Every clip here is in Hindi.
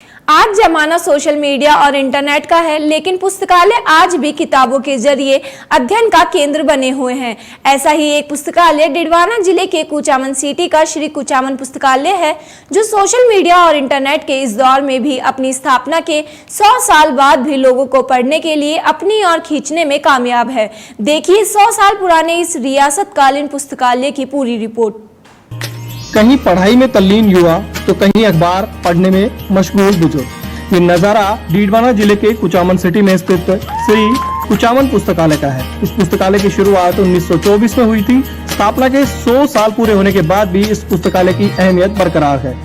आज जमाना सोशल मीडिया और इंटरनेट का है, लेकिन पुस्तकालय आज भी किताबों के जरिए अध्ययन का केंद्र बने हुए हैं। ऐसा ही एक पुस्तकालय डिडवाना जिले के कुचामन सिटी का श्री कुचामन पुस्तकालय है, जो सोशल मीडिया और इंटरनेट के इस दौर में भी अपनी स्थापना के 100 साल बाद भी लोगों को पढ़ने के लिए अपनी ओर खींचने में कामयाब है। देखिए 100 साल पुराने इस रियासतकालीन पुस्तकालय की पूरी रिपोर्ट। कहीं पढ़ाई में तल्लीन युवा तो कहीं अखबार पढ़ने में मशगूल बुजुर्ग। ये नजारा डीडवाना जिले के कुचामन सिटी में स्थित श्री कुचामन पुस्तकालय का है। इस पुस्तकालय की शुरुआत 1924 में हुई थी। स्थापना के 100 साल पूरे होने के बाद भी इस पुस्तकालय की अहमियत बरकरार है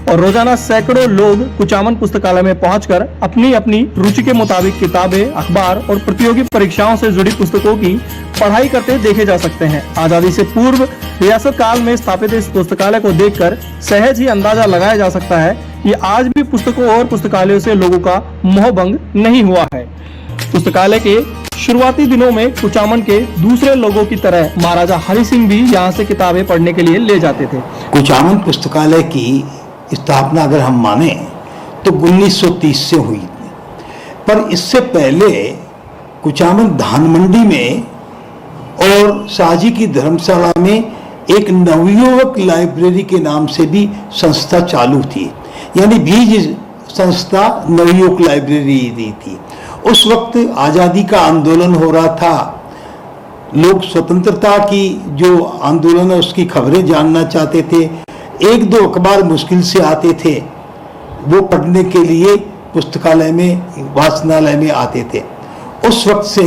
और रोजाना सैकड़ों लोग कुचामन पुस्तकालय में पहुंचकर अपनी अपनी रुचि के मुताबिक किताबें, अखबार और प्रतियोगी परीक्षाओं से जुड़ी पुस्तकों की पढ़ाई करते देखे जा सकते हैं। आजादी से पूर्व रियासत काल में स्थापित इस पुस्तकालय को देखकर सहज ही अंदाजा लगाया जा सकता है कि आज भी पुस्तकों और पुस्तकालयों से लोगों का मोहभंग नहीं हुआ है। पुस्तकालय के शुरुआती दिनों में कुचामन के दूसरे लोगों की तरह महाराजा हरि सिंह भी यहाँ से किताबें पढ़ने के लिए ले जाते थे। कुचामन पुस्तकालय की स्थापना अगर हम माने तो 1930 से हुई, पर इससे पहले कुचामन धान मंडी में और शाहजी की धर्मशाला में एक नवयुवक लाइब्रेरी के नाम से भी संस्था चालू थी, यानी बीज संस्था नवयुवक लाइब्रेरी दी थी। उस वक्त आज़ादी का आंदोलन हो रहा था, लोग स्वतंत्रता की जो आंदोलन है उसकी खबरें जानना चाहते थे। एक दो अखबार मुश्किल से आते थे, वो पढ़ने के लिए पुस्तकालय में, वाचनालय में आते थे। उस वक्त से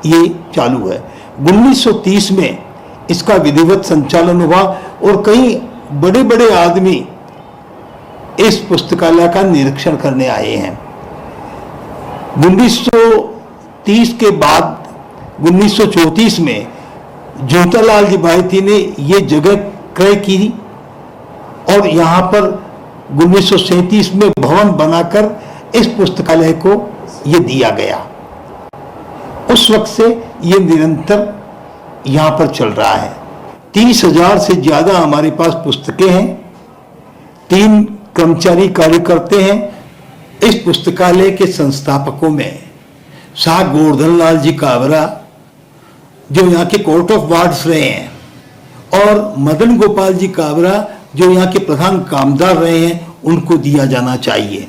ये चालू है। 1930 में इसका विधिवत संचालन हुआ और कई बड़े बड़े आदमी इस पुस्तकालय का निरीक्षण करने आए हैं। 1930 के बाद 1934 में जोतालाल जी बायती ने ये जगह क्रय की और यहाँ पर 1937 में भवन बनाकर इस पुस्तकालय को ये दिया गया। उस वक्त से ये निरंतर यहाँ पर चल रहा है। 30,000 से ज्यादा हमारे पास पुस्तकें हैं। 3 कर्मचारी कार्य करते हैं। इस पुस्तकालय के संस्थापकों में शाह गोवर्धन लाल जी काबरा, जो यहाँ के कोर्ट ऑफ वार्ड्स रहे हैं, और मदन गोपाल जी काबरा, जो यहाँ के प्रधान कामदार रहे हैं, उनको दिया जाना चाहिए।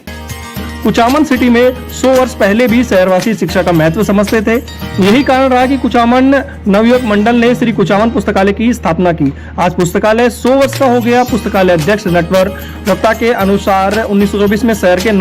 कुचामन सिटी में 100 वर्ष पहले भी शहरवासी शिक्षा का महत्व समझते थे। यही कारण रहा कि कुचामन नवयुवक मंडल ने श्री कुचामन पुस्तकालय की स्थापना की। आज पुस्तकालय 100 वर्ष का हो गया। पुस्तकालय अध्यक्ष नटवर वक्ता के अनुसार 1924 में शहर के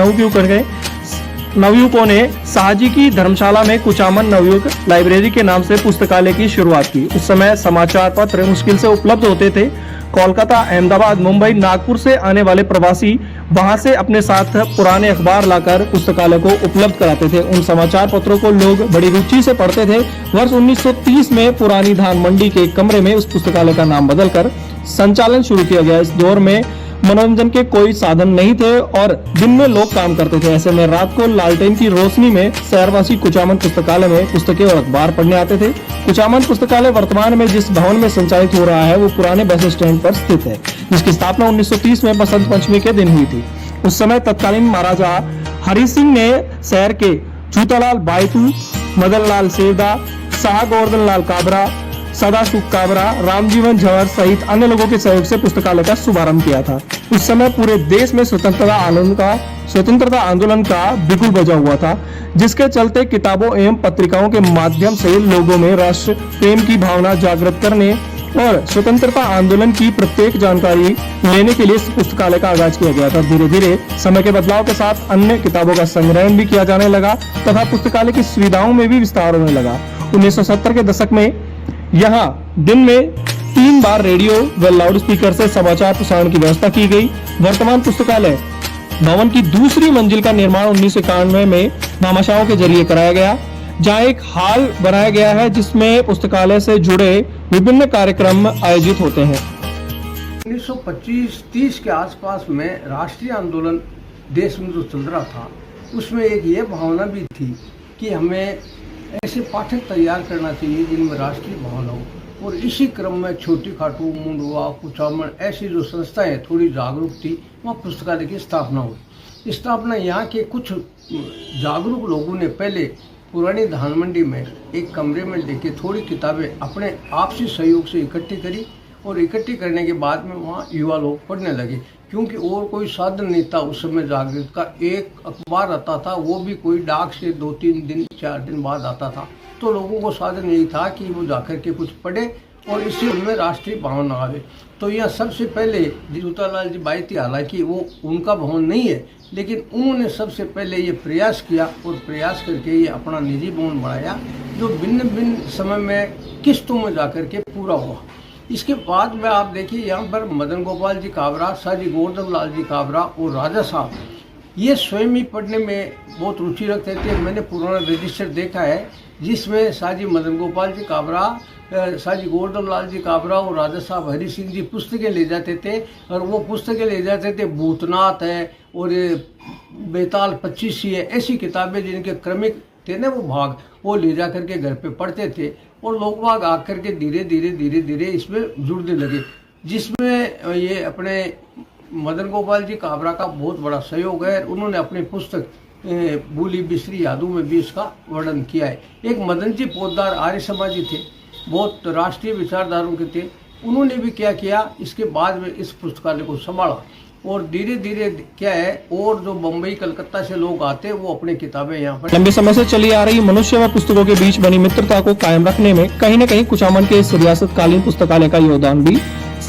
नवयुवकों ने शाहजी की धर्मशाला में कुचामन नवयुवक लाइब्रेरी के नाम से पुस्तकालय की शुरुआत की। उस समय समाचार पत्र मुश्किल से उपलब्ध होते थे। कोलकाता, अहमदाबाद, मुंबई, नागपुर से आने वाले प्रवासी वहां से अपने साथ पुराने अखबार लाकर पुस्तकालय को उपलब्ध कराते थे। उन समाचार पत्रों को लोग बड़ी रुचि से पढ़ते थे। वर्ष 1930 में पुरानी धान मंडी के कमरे में उस पुस्तकालय का नाम बदलकर संचालन शुरू किया गया। इस दौर में मनोरंजन के कोई साधन नहीं थे और दिन में लोग काम करते थे। ऐसे में रात को लालटेन की रोशनी में शहरवासी कुचामन पुस्तकालय में पुस्तकें और अखबार पढ़ने आते थे। कुचामन पुस्तकालय वर्तमान में जिस भवन में संचालित हो रहा है वो पुराने बस स्टैंड पर स्थित है, जिसकी स्थापना 1930 में बसंत पंचमी के दिन हुई थी। उस समय तत्कालीन महाराजा हरि सिंह ने शहर के जूतालाल बायतू, मदन लाल सेवदा, शाह गोवर्धन लाल काबरा, सदाशिव काबरा, रामजीवन झंवर सहित अन्य लोगों के सहयोग से पुस्तकालय का शुभारंभ किया था। उस समय पूरे देश में स्वतंत्रता आंदोलन का बिगुल बजा हुआ था, जिसके चलते किताबों एवं पत्रिकाओं के माध्यम से लोगों में राष्ट्र प्रेम की भावना जागृत करने और स्वतंत्रता आंदोलन की प्रत्येक जानकारी लेने के लिए इस पुस्तकालय का आगाज किया गया था। धीरे धीरे समय के बदलाव के साथ अन्य किताबों का संग्रहण भी किया जाने लगा तथा पुस्तकालय की सुविधाओं में भी विस्तार होने लगा। 1970 के दशक में यहाँ दिन में 3 बार रेडियो व लाउड स्पीकर से समाचार प्रसारण की व्यवस्था की गई। वर्तमान पुस्तकालय भवन की दूसरी मंजिल का निर्माण 1991 में भामाशाहों के जरिए कराया गया, जहाँ एक हॉल बनाया गया है जिसमें पुस्तकालय से जुड़े विभिन्न कार्यक्रम आयोजित होते हैं। 1925-30 के आसपास में राष्ट्रीय आंदोलन देश में जो चल रहा था, उसमें एक ये भावना भी थी कि हमें ऐसे पाठक तैयार करना चाहिए जिनमें राष्ट्रीय भावना हो, और इसी क्रम में छोटी खाटू, मुंडवा, कुचामन ऐसी जो संस्थाएं थोड़ी जागरूक थी, वहाँ पुस्तकालय की स्थापना हुई। स्थापना यहाँ के कुछ जागरूक लोगों ने पहले पुरानी धान मंडी में एक कमरे में लेके थोड़ी किताबें अपने आपसी सहयोग से इकट्ठी करी और इकट्ठी करने के बाद में वहाँ युवा लोग पढ़ने लगे, क्योंकि और कोई साधन नहीं था उस समय जागृत का। एक अखबार आता था, वो भी कोई डाक से 2-3 दिन 4 दिन बाद आता था, तो लोगों को साधन यही था कि वो जाकर के कुछ पढ़े और इससे उनमें राष्ट्रीय भावना आवे। तो यह सबसे पहले जूतालाल जी बाई थी, हालांकि वो उनका भवन नहीं है, लेकिन उन्होंने सबसे पहले ये प्रयास किया और प्रयास करके ये अपना निजी भवन बनाया, जो भिन्न भिन्न समय में किस्तों में जाकर के पूरा हुआ। इसके बाद में आप देखिए यहाँ पर मदन गोपाल जी काबरा, साजी गोवर्धन लाल जी काबरा और राजा साहब ये स्वयं ही पढ़ने में बहुत रुचि रखते थे। मैंने पुराना रजिस्टर देखा है जिसमें साजी मदन गोपाल जी काबरा, साजी गोवर्धन लाल जी काबरा और राजा साहब हरि सिंह जी पुस्तकें ले जाते थे, और वो पुस्तकें ले जाते थे भूतनाथ है और बेताल 25 है, ऐसी किताबें जिनके क्रमिक थे ना वो भाग, वो ले जा करके घर पे पढ़ते थे और लोग बाग आकर के धीरे धीरे इसमें जुड़ने लगे, जिसमें ये अपने मदन गोपाल जी काबरा का बहुत बड़ा सहयोग है। उन्होंने अपनी पुस्तक भूली बिसरी यादों में भी इसका वर्णन किया है। एक मदन जी पोद्दार आर्य समाजी थे, बहुत राष्ट्रीय विचारधारों के थे, उन्होंने भी क्या किया, इसके बाद में इस पुस्तकालय को संभाला और धीरे धीरे क्या है, और जो बम्बई कलकत्ता से लोग आते वो अपनी किताबें यहाँ पर। लंबे समय से चली आ रही मनुष्य व पुस्तकों के बीच बनी मित्रता को कायम रखने में कहीं न कहीं कुचामन के इस रियासतकालीन पुस्तकालय का योगदान भी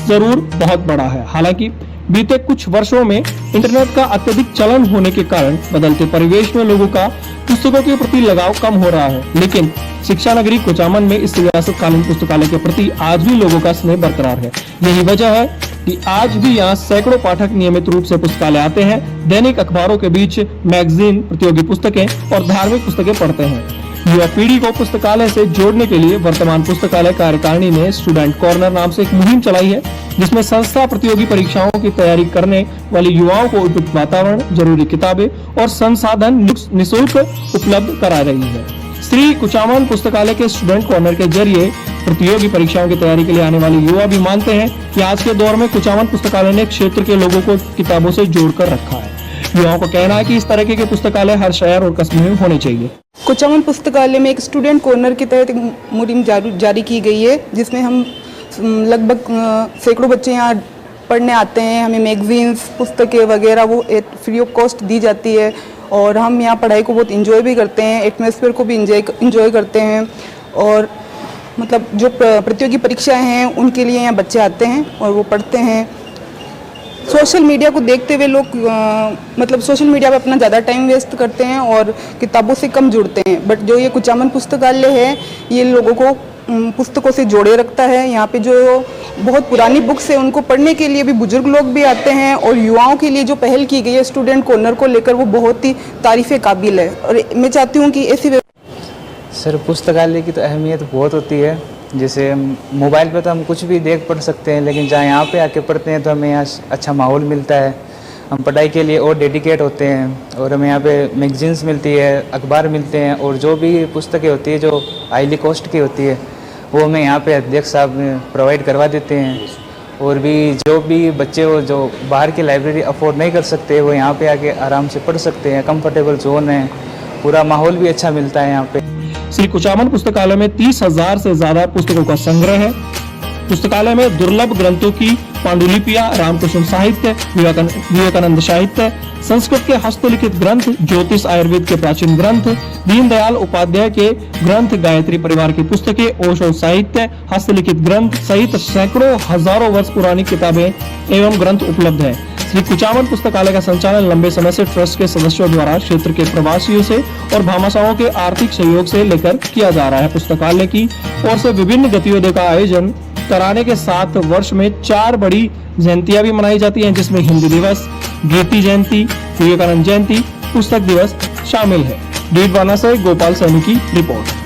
जरूर बहुत बड़ा है। हालांकि बीते कुछ वर्षों में इंटरनेट का अत्यधिक चलन होने के कारण बदलते परिवेश में लोगों का पुस्तकों के प्रति लगाव कम हो रहा है, लेकिन शिक्षा नगरी कुचामन में इस रियासतकालीन पुस्तकालय के प्रति आज भी लोगों का स्नेह बरकरार है। यही वजह है कि आज भी यहाँ सैकड़ों पाठक नियमित रूप से पुस्तकालय आते हैं, दैनिक अखबारों के बीच मैगजीन, प्रतियोगी पुस्तकें और धार्मिक पुस्तकें पढ़ते हैं। युवा पीढ़ी को पुस्तकालय से जोड़ने के लिए वर्तमान पुस्तकालय कार्यकारिणी ने स्टूडेंट कॉर्नर नाम से एक मुहिम चलाई है, जिसमें संस्था प्रतियोगी परीक्षाओं की तैयारी करने वाले युवाओं को उपयुक्त वातावरण, जरूरी किताबें और संसाधन निःशुल्क उपलब्ध करा रही है। श्री कुचामन पुस्तकालय के स्टूडेंट कॉर्नर के जरिए प्रतियोगी परीक्षाओं की तैयारी के लिए आने वाले युवा भी मानते हैं कि आज के दौर में कुचामन पुस्तकालय ने क्षेत्र के लोगों को किताबों से जोड़कर रखा है। युवाओं का कहना है कि इस तरह के पुस्तकालय हर शहर और कस्बे में होने चाहिए। कुचामन पुस्तकालय में एक स्टूडेंट कॉर्नर के तहत मुहिम जारी की गई है, जिसमें हम लगभग सैकड़ों बच्चे यहाँ पढ़ने आते हैं। हमें मैगजीन्स, पुस्तकें वगैरह वो फ्री ऑफ कॉस्ट दी जाती है और हम यहाँ पढ़ाई को बहुत इंजॉय भी करते हैं, एटमॉस्फेयर को भी इंजॉय करते हैं। और मतलब जो प्रतियोगी परीक्षाएं हैं उनके लिए यहाँ बच्चे आते हैं और वो पढ़ते हैं। सोशल मीडिया को देखते हुए लोग मतलब सोशल मीडिया पे अपना ज़्यादा टाइम वेस्ट करते हैं और किताबों से कम जुड़ते हैं, बट जो ये कुचामन पुस्तकालय है ये लोगों को पुस्तकों से जोड़े रखता है। यहाँ पे जो बहुत पुरानी बुक्स है उनको पढ़ने के लिए भी बुजुर्ग लोग भी आते हैं और युवाओं के लिए जो पहल की गई है स्टूडेंट कॉर्नर को लेकर वो बहुत ही तारीफ़े काबिल है। और मैं चाहती हूँ कि ऐसी सर पुस्तकालय की तो अहमियत बहुत होती है। जैसे मोबाइल पे तो हम कुछ भी देख पढ़ सकते हैं, लेकिन जहाँ यहाँ पे आके पढ़ते हैं तो हमें यहाँ अच्छा माहौल मिलता है, हम पढ़ाई के लिए और डेडिकेट होते हैं और हमें यहाँ पे मैगजीन्स मिलती है, अखबार मिलते हैं और जो भी पुस्तकें होती है जो हाईली कॉस्ट की होती है वो हमें यहाँ पे अध्यक्ष साहब प्रोवाइड करवा देते हैं। और भी जो भी बच्चे हो जो बाहर की लाइब्रेरी अफोर्ड नहीं कर सकते वो यहाँ पे आके आराम से पढ़ सकते हैं। कंफर्टेबल जोन है, पूरा माहौल भी अच्छा मिलता है यहाँ पे। श्री कुचामन पुस्तकालय में 30,000 से ज्यादा पुस्तकों का संग्रह है। पुस्तकालय में दुर्लभ ग्रंथों की पांडुलिपियां, रामकृष्ण साहित्य, विवेकानंद साहित्य, संस्कृत के हस्तलिखित ग्रंथ, ज्योतिष आयुर्वेद के प्राचीन ग्रंथ, दीनदयाल उपाध्याय के ग्रंथ, गायत्री परिवार की पुस्तकें, ओशो साहित्य, हस्तलिखित ग्रंथ सहित सैकड़ों हजारों वर्ष पुरानी किताबें एवं ग्रंथ उपलब्ध है। श्री कुचामन पुस्तकालय का संचालन लंबे समय से ट्रस्ट के सदस्यों द्वारा क्षेत्र के प्रवासियों से और भामाशाहों के आर्थिक सहयोग से लेकर किया जा रहा है। पुस्तकालय की ओर से विभिन्न गतिविधियों का आयोजन कराने के साथ वर्ष में 4 बड़ी जयंतियां भी मनाई जाती हैं, जिसमें हिंदी दिवस, कीर्ति जयंती, विवेकानंद जयंती, पुस्तक दिवस शामिल है। डीडवाना से गोपाल सैनी की रिपोर्ट।